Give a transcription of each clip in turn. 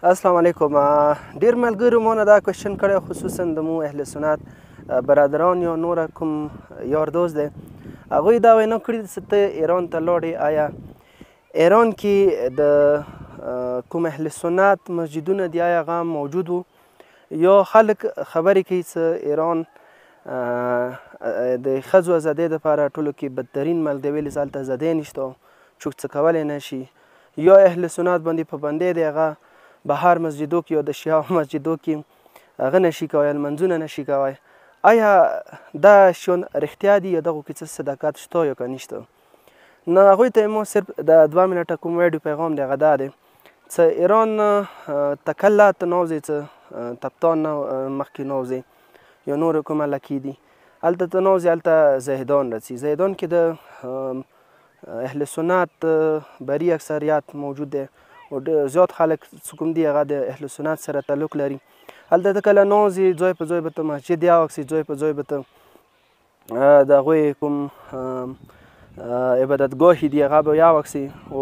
السلام علیکم. ډیر ملګرو مو نه دا کوششن کړی، خصوصا د مو اهل سنت برادران یا نور کوم یار دوست دی، هغوی دا وینا کړې چې ته ایران ته لاړې. آیا ایران کې د کوم اهل سنت مسجدونه دي آیا هغه موجود وو؟ یا خلک خبرې کوي چې ایران د ښځو ازادۍ دپاره ټولو کې بدترین ملک دی، ویلې چې هلته ازادۍ نشته، څوک څه کولی نه شي. یا اهل سنت باندې پابندی دی، هغه بهر مسجدو کې یا د شیعه مسجدو کې هغه نشي کوی، لمنځونه نشي کوی. آیا دا شیان رښتیا دي یا دغو کې څه صداقت شته یا که نشته؟ نو هغوی ته ما صرف د 2 منټه کوم ویډیو پیغام دی هغه دا دی چې ایران ته کله ته نوځې چې تپتان نه مخکې نوځې یا نور کومه لکې دي، هلته ته نوځې، هلته زاهدان راځي. زاهدان کې د اهل سنت بري اکثریت موجود دی او ډېر زیات خلک چې کوم دي هغه د اهل سنت سره تعلق لري. هلته ته کله نوځې، ځای په ځای به ته مسجد یاوکسې، ځای په ځای به ته د هغوی کوم عبادتګاهې دي هغه به یاوکسې او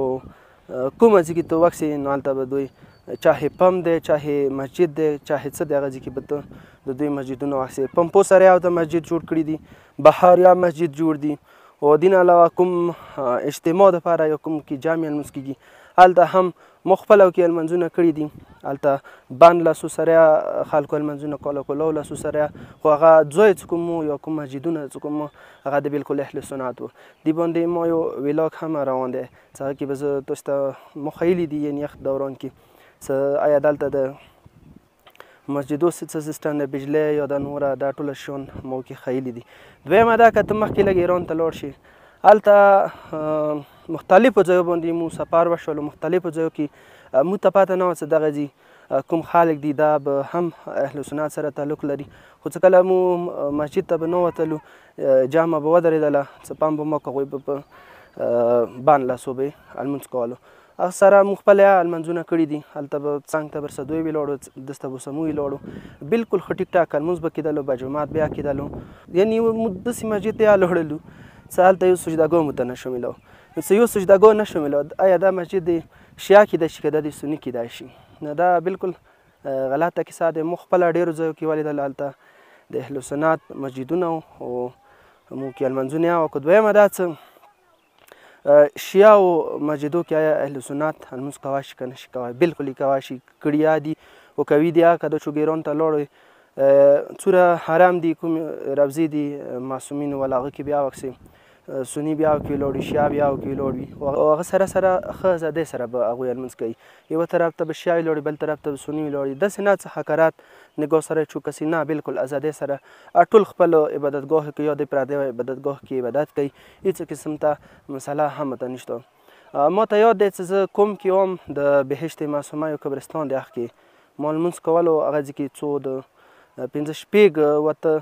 کومه ځای کې ته وکسې نو هلته به دوی چاهې پمپ دی، چاهې مسجد دی، چاهې څه دی، هغه ځای کې به ته د دوی مسجدونه وکسې. پمپو سره یو ته مسجد جوړ کړي دي، بهر یا مسجد جوړ دي، او دین علاوه کوم اجتماع دپاره یا کوم کې جامع لمونځ کېږي هلته هم مخفلو کې لمنځونه کړي دي. هلته بند لاسو سره خلکو لمنځونه کوله، کولو لاسو سره، خو هغه ځای چې کوم یا کوم مسجدونه چې کوم هغه د بلکل اهل سنت وو. دې باندې ما یو ویلاګ هم روان دی چې هغه کې به زه تاسو ته مخیلي دي، یعنې یخ دوران کې چې آیا دلته د مسجدو څه سیسټم د بجلی یا د نوره دا ټوله شیان مو کې ښیلي دي. دویمه دا که ته مخکې لږ ایران ته لاړ شي، هلته مختلفو ځایو باندې مو سفر وشولو، مختلفو ځایو کې موږ ته پته نه وه چې دغه ځي کوم خلک دي دا به هم اهل سنت سره تعلق لري. خو چې کله مو مسجد ته به نوتلو، جامع به ودرېدله، چې پام به مو که هغوی به په بند لاسو به لمونځ کولو. هغه سره موږ خپل لمنځونه کړي دي. هلته به څنګ ته ورسه دوی ولاړو، دسته به سمو ولاړو، بلکل ښه ټیک ټاک لمونځ به کېدلو، به جومات بیا کېدلو. یعنې موږ داسې مسجد ته یالاړلو چې هلته یو سجدهګاه مو ته نشو میلاو. نو چې یو سجدهګاه نشو میلاو، آیا دا مسجد د شیعه کېدای شي که دا د سني کېدای شي؟ نو دا بلکل غلطه کیسه ده. موږ خپله ډېرو ځایو کې ولیدل هلته د اهل سنت مسجدونه او موږ کې لمنځونه یې وکړو. دویمه دا چې شیعو مسجدو کې آیا اهل سنت لمونځ کولی شي که نه شي کولی؟ بلکل یې کولی شي، کړي دي او کوي دي. که د چوک ایران ته لاړو، څوره حرم دي، کوم روضې دي معصومین ول، هغه کې بیا وکسې سني بیا ورکې ولاړ وي، شیعه بیا ورکې ولاړ وي، او هغه سره سره ښه ازادۍ سره به هغوی لمونځ کوي. یوه طرف ته به شیعه ولاړ وي، بل طرف ته به سني ولاړ وي. داسې نه چې حقارت نګاه سره چوکسي، نه، بلکل ازادۍ سره ټول خپلو عبادتګاه کې یا د پردی عبادتګاه کې عبادت کوي. هېڅ قسم ته مسله هم ورته نشته. ما ته یاد دی چې زه کوم کې وم، د بهشت معصومه یو قبرستان دی، هغه کې ما لمونځ کولو. هغه ځای کې څو د 5 شپږ وته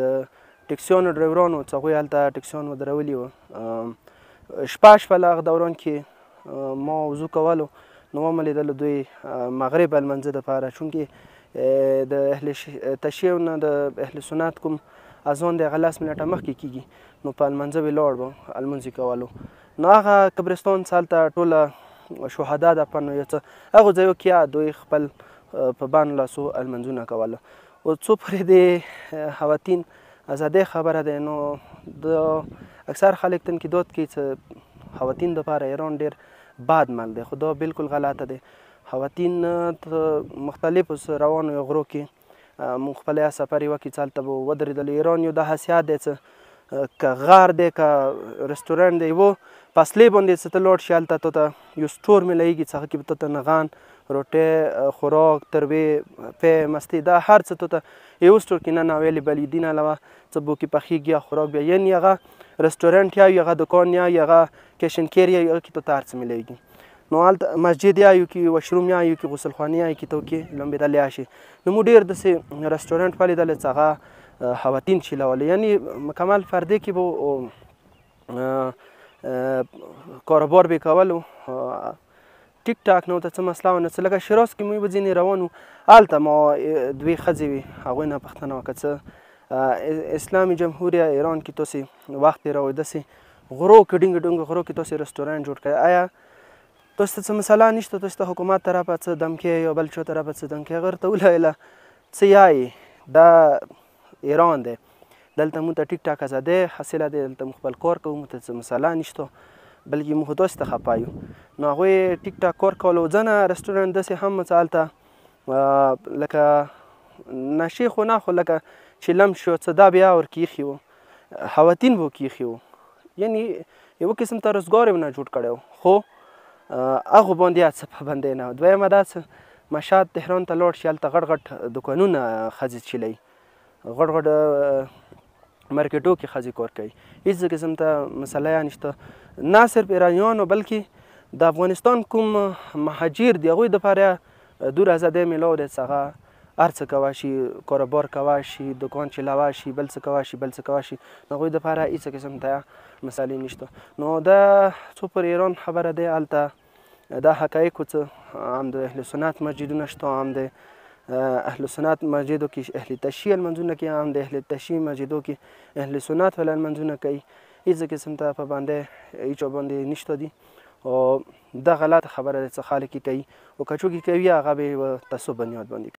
د ټکسیانو ډرایورانو چې هغوی هلته ټکسیان ودرولي وو، شپه هغه دوران کې ما وضو کولو، نو ومه لیدلو دوی مغرب لمانځه دپاره، چونکې د اهل تشیع نه د اهل سنت کوم اذان دی هغه 10 منټه مخکې کېږي، نو په لمانځه ولاړ به لمونځ یې کولو. نو هغه قبرستان چې هلته ټوله شهدا دفن وو یا څه، هغو ځایو کې دوی خپل په بند لاسو لمونځونه کولو. او څو پورې د خواتین ازادۍ خبره دی، نو د اکثر خلک تنقیدات کوي چې خواتین دپاره ایران ډېر بد ملک دی، خو دا بلکل غلطه دی. خواتین مختلفو روانو غرو کې موږ خپل سفر یې وکړي چې هلته به ودرېدلو. ایران یو دا حیثیت دی چې که غار دی که رستورانټ دی، یوه فاصلې باندې چې ته لاړ شي، هلته تا ته یو سټور میلیږي چې هغه کې به تا ته نغان، روټۍ، خوراک، تروې، پی، مستې، دا هر څه تا ته یو سټور کې نه اویلیبل وي. دین علاوه څه بوکې پخېږي یا خوراک بیا، یعنې هغه رستورانټ یا هغه دکان یا هغه کیشن کیر یا هغه کې تا ته هر څه میلیږي. نو هلته مسجد یا یو کې واشروم یا یو کې غسلخانې یا یو کې تو کې لمبېدل یا شي. نو موږ ډېر داسې رستورانټ ولیدل چې هغه خواتین چلولې، یعنې مکمل فردي کې به کاروبار به کولو، ټیک ټاک نه ورته څه مسله ونه. څه لکه شیراز کې موږ به ځینې روان وو، هلته ما 2 ښځې وې، هغوی نه پوښتنه وکړه چې اسلامي جمهوریه ایران کې تاسې وخت تېروئ، داسې غرو کې ډینګ ډونګ غرو کې تاسې رستورانټ جوړ کړی، آیا تاسو ته څه مسله نشته، تاسو ته حکومت طرفه څه دمکې یا بل چا طرفه څه دمکې هغه ورته وویله څه یایې دا ایران دی، دلته موږ ته ټیک ټاک ازادۍ حاصله دی، دلته موږ خپل کار کوو، موږ ته څه مسله نشته، بلکې موږ خو تاسو ته خفه یو. نو هغوی ټیک ټاک کار کولو. ځنه رسټورنټ داسې هم څه هلته لکه نشې خو نه، خو لکه چې لمس شو څه دا بیا ورکې ایښي وو، خواتین به ورکې ایښي وو، یعنې یوه قسم ته روزګار یې ونه جوړ کړی و، خو هغو باندې څه پابندۍ نه وه. دویمه دا څه مشهد تهران ته لاړ شي، هلته غټ غټ دوکانونه ښځې چلوي، غټ غټ مارکیټو کې ښځې کار کوي، هېڅ قسم ته مسله یې نشته. نه صرف ایرانیانو بلکې د افغانستان کوم مهاجر دي هغوی دپاره دور ازادۍ میلاو دی چې هغه هر څه کوه شي، کاروبار کوه شي، دکان چلوه شي، بل څه کوه شي، بل څه کوه شي، هغوی دپاره هېڅ قسم ته مسلې نشته. نو دا څو پر ایران خبره دی، هلته دا حقایقو څه هم د اهل سنت مسجدونه شته، هم د اهل سنت مسجدو کې اهل تشیع لمونځونه کوي، هم د اهل تشیع مسجدو کې اهل سنت والا لمونځونه کوي، هېڅ قسم ته پابندۍ هېچا باندې نشته دي. او دا غلطه خبره ده چې خلک یې کوي، او که څوک یې کوي هغه به یې په تعصب بنیاد باندې کوي.